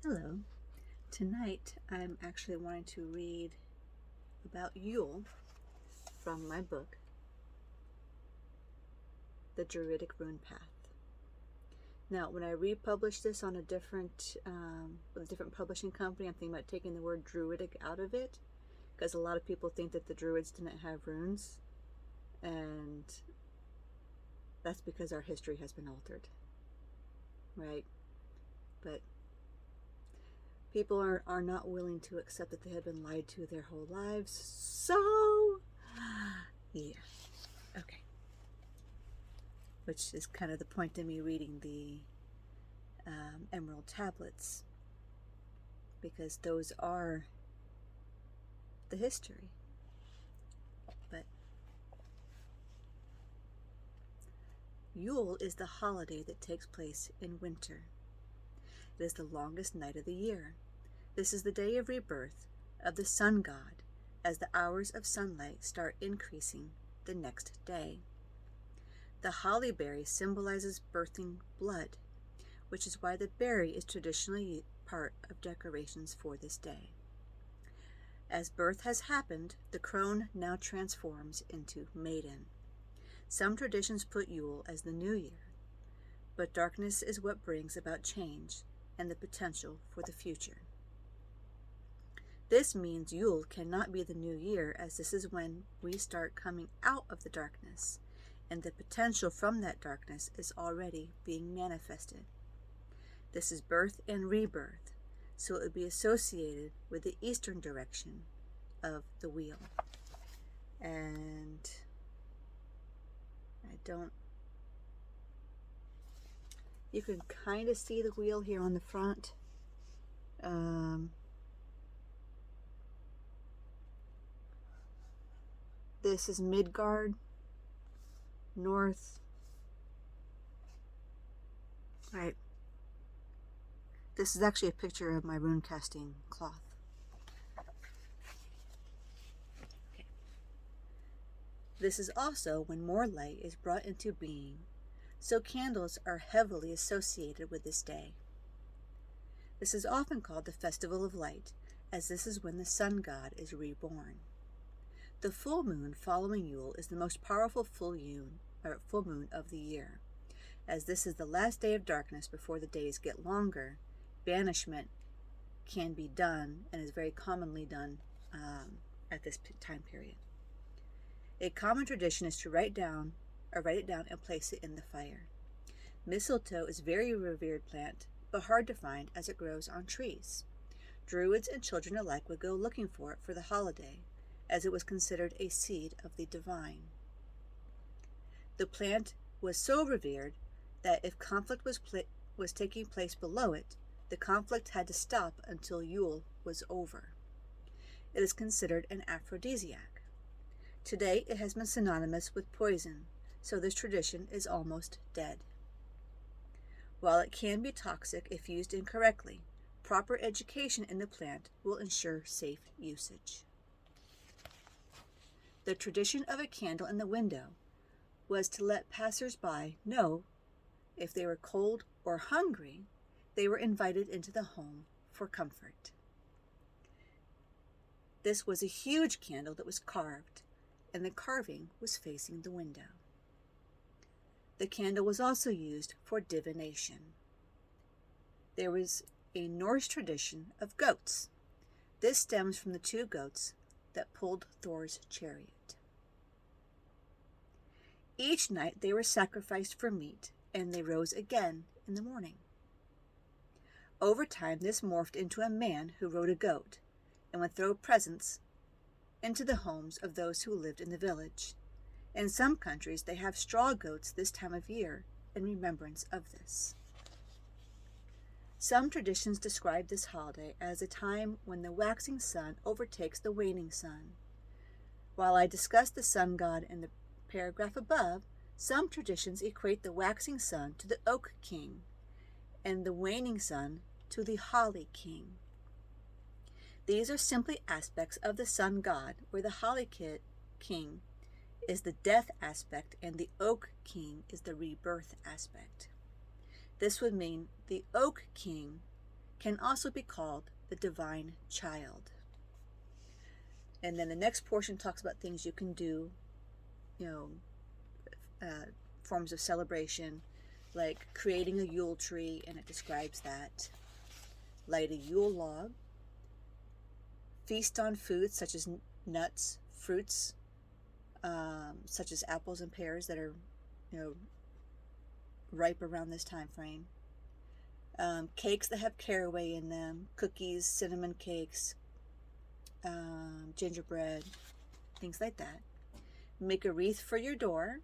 Hello. Tonight I'm actually wanting to read about Yule from my book, The Druidic Rune Path. Now, when I republish this on with a different publishing company, I'm thinking about taking the word Druidic out of it, because a lot of people think that the Druids didn't have runes, and that's because our history has been altered, right? But people are not willing to accept that they have been lied to their whole lives. So, yeah. Okay. Which is kind of the point of me reading the Emerald Tablets, because those are the history. But Yule is the holiday that takes place in winter. It is the longest night of the year. This is the day of rebirth of the sun god, as the hours of sunlight start increasing the next day. The holly berry symbolizes birthing blood, which is why the berry is traditionally part of decorations for this day. As birth has happened, the crone now transforms into maiden. Some traditions put Yule as the new year, but darkness is what brings about change and the potential for the future. This means Yule cannot be the new year, as this is when we start coming out of the darkness, and the potential from that darkness is already being manifested. This is birth and rebirth, so it would be associated with the eastern direction of the wheel. And you can kind of see the wheel here on the front. This is Midgard, north. Right. This is actually a picture of my rune casting cloth. Okay. This is also when more light is brought into being, so candles are heavily associated with this day. This is often called the Festival of Light, as this is when the sun god is reborn. The full moon following Yule is the most powerful full moon of the year. As this is the last day of darkness before the days get longer, banishment can be done and is very commonly done at this time period. A common tradition is to write it down and place it in the fire. Mistletoe is a very revered plant, but hard to find as it grows on trees. Druids and children alike would go looking for it for the holiday, as it was considered a seed of the divine. The plant was so revered that if conflict was taking place below it, the conflict had to stop until Yule was over. It is considered an aphrodisiac. Today it has been synonymous with poison, so this tradition is almost dead. While it can be toxic if used incorrectly, proper education in the plant will ensure safe usage. The tradition of a candle in the window was to let passers-by know if they were cold or hungry, they were invited into the home for comfort. This was a huge candle that was carved, and the carving was facing the window. The candle was also used for divination. There was a Norse tradition of goats. This stems from the two goats that pulled Thor's chariot. Each night they were sacrificed for meat, and they rose again in the morning. Over time, this morphed into a man who rode a goat and would throw presents into the homes of those who lived in the village. In some countries, they have straw goats this time of year in remembrance of this. Some traditions describe this holiday as a time when the waxing sun overtakes the waning sun. While I discussed the sun god in the paragraph above, some traditions equate the waxing sun to the oak king and the waning sun to the holly king. These are simply aspects of the sun god, where the holly king is the death aspect and the oak king is the rebirth aspect. This would mean the oak king can also be called the divine child. And then the next portion talks about things you can do, you know, forms of celebration, like creating a Yule tree, and it describes that. Light a Yule log. Feast on foods such as nuts, fruits, such as apples and pears that are, you know, ripe around this time frame. Cakes that have caraway in them, cookies, cinnamon cakes, gingerbread, things like that. Make a wreath for your door.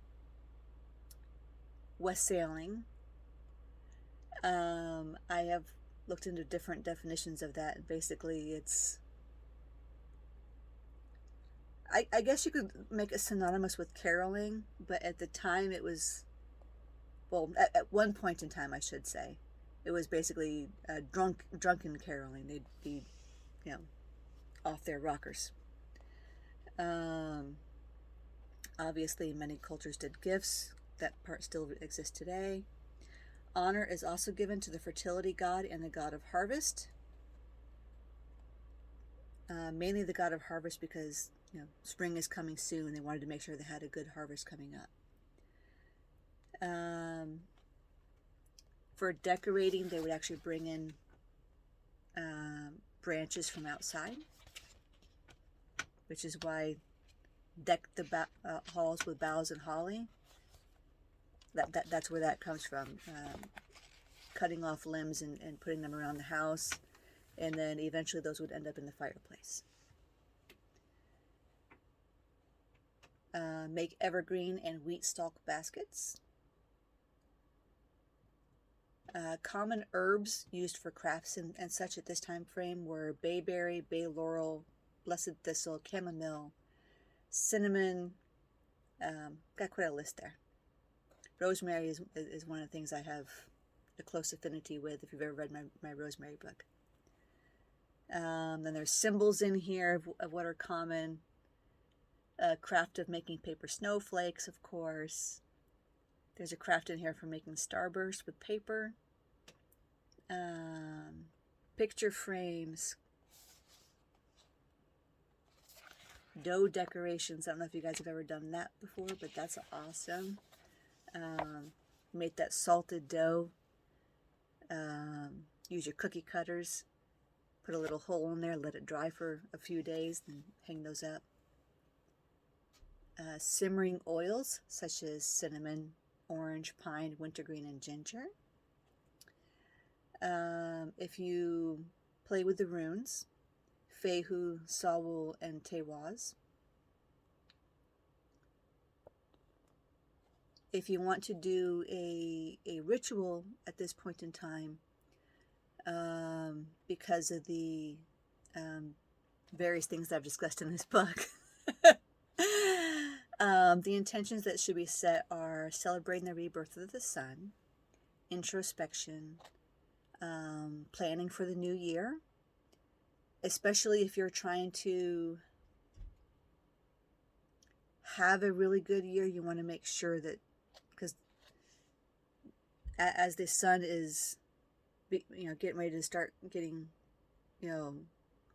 Wassailing. I have looked into different definitions of that. Basically, it's, I guess you could make it synonymous with caroling, but at the time it was, well, at one point in time, I should say, it was basically drunken caroling. They'd be, you know, off their rockers. Obviously, many cultures did gifts. That part still exists today. Honor is also given to the fertility god and the god of harvest. Mainly the god of harvest because, you know, spring is coming soon. They wanted to make sure they had a good harvest coming up. For decorating, they would actually bring in branches from outside, which is why deck the halls with boughs and holly. That's where that comes from. Cutting off limbs and putting them around the house, and then eventually those would end up in the fireplace. Make evergreen and wheat stalk baskets. Common herbs used for crafts and such at this time frame were bayberry, bay laurel, blessed thistle, chamomile, cinnamon. Got quite a list there. Rosemary is one of the things I have a close affinity with, if you've ever read my rosemary book. Then there's symbols in here of what are common. Craft of making paper snowflakes, of course. There's a craft in here for making starburst with paper. Picture frames. Dough decorations. I don't know if you guys have ever done that before, but that's awesome. Make that salted dough. Use your cookie cutters. Put a little hole in there, let it dry for a few days, and hang those up. Simmering oils such as cinnamon, orange, pine, wintergreen, and ginger. If you play with the runes, Fehu, Sawul, and Tewaz. If you want to do a ritual at this point in time, because of the various things that I've discussed in this book, the intentions that should be set are celebrating the rebirth of the sun, introspection, planning for the new year, especially if you're trying to have a really good year. You want to make sure that, because as the sun is, you know, getting ready to start getting, you know,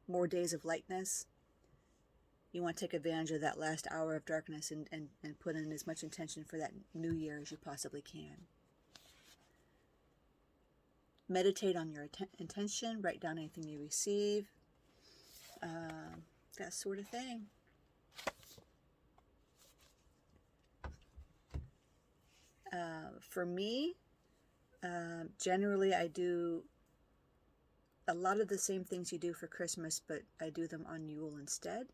more days of lightness, you want to take advantage of that last hour of darkness and put in as much intention for that new year as you possibly can. Meditate on your intention, write down anything you receive, that sort of thing. For me, generally I do a lot of the same things you do for Christmas, but I do them on Yule instead.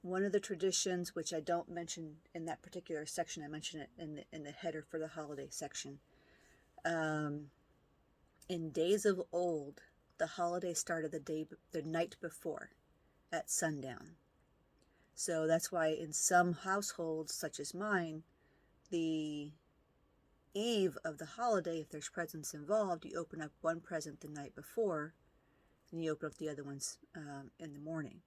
One of the traditions, which I don't mention in that particular section, I mention it in the header for the holiday section. In days of old, the holiday started the night before, at sundown. So that's why in some households, such as mine, the eve of the holiday, if there's presents involved, you open up one present the night before, and you open up the other ones in the morning.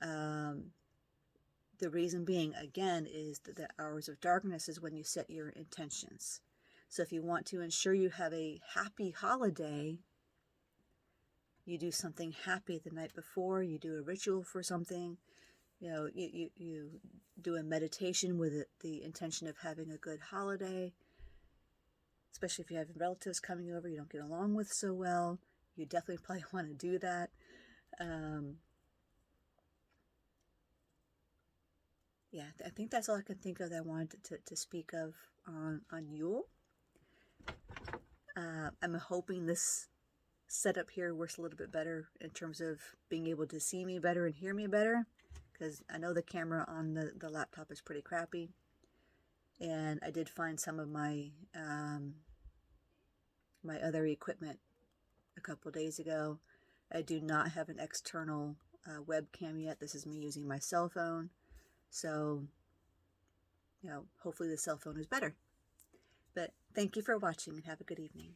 The reason being, again, is that the hours of darkness is when you set your intentions. So if you want to ensure you have a happy holiday, you do something happy the night before, you do a ritual for something, you do a meditation with the intention of having a good holiday, especially if you have relatives coming over you don't get along with so well. You definitely probably want to do that. Yeah, I think that's all I can think of that I wanted to speak of on Yule. I'm hoping this setup here works a little bit better in terms of being able to see me better and hear me better, because I know the camera on the laptop is pretty crappy. And I did find some of my my other equipment a couple days ago. I do not have an external webcam yet. This is me using my cell phone. So, hopefully the cell phone is better. But thank you for watching and have a good evening.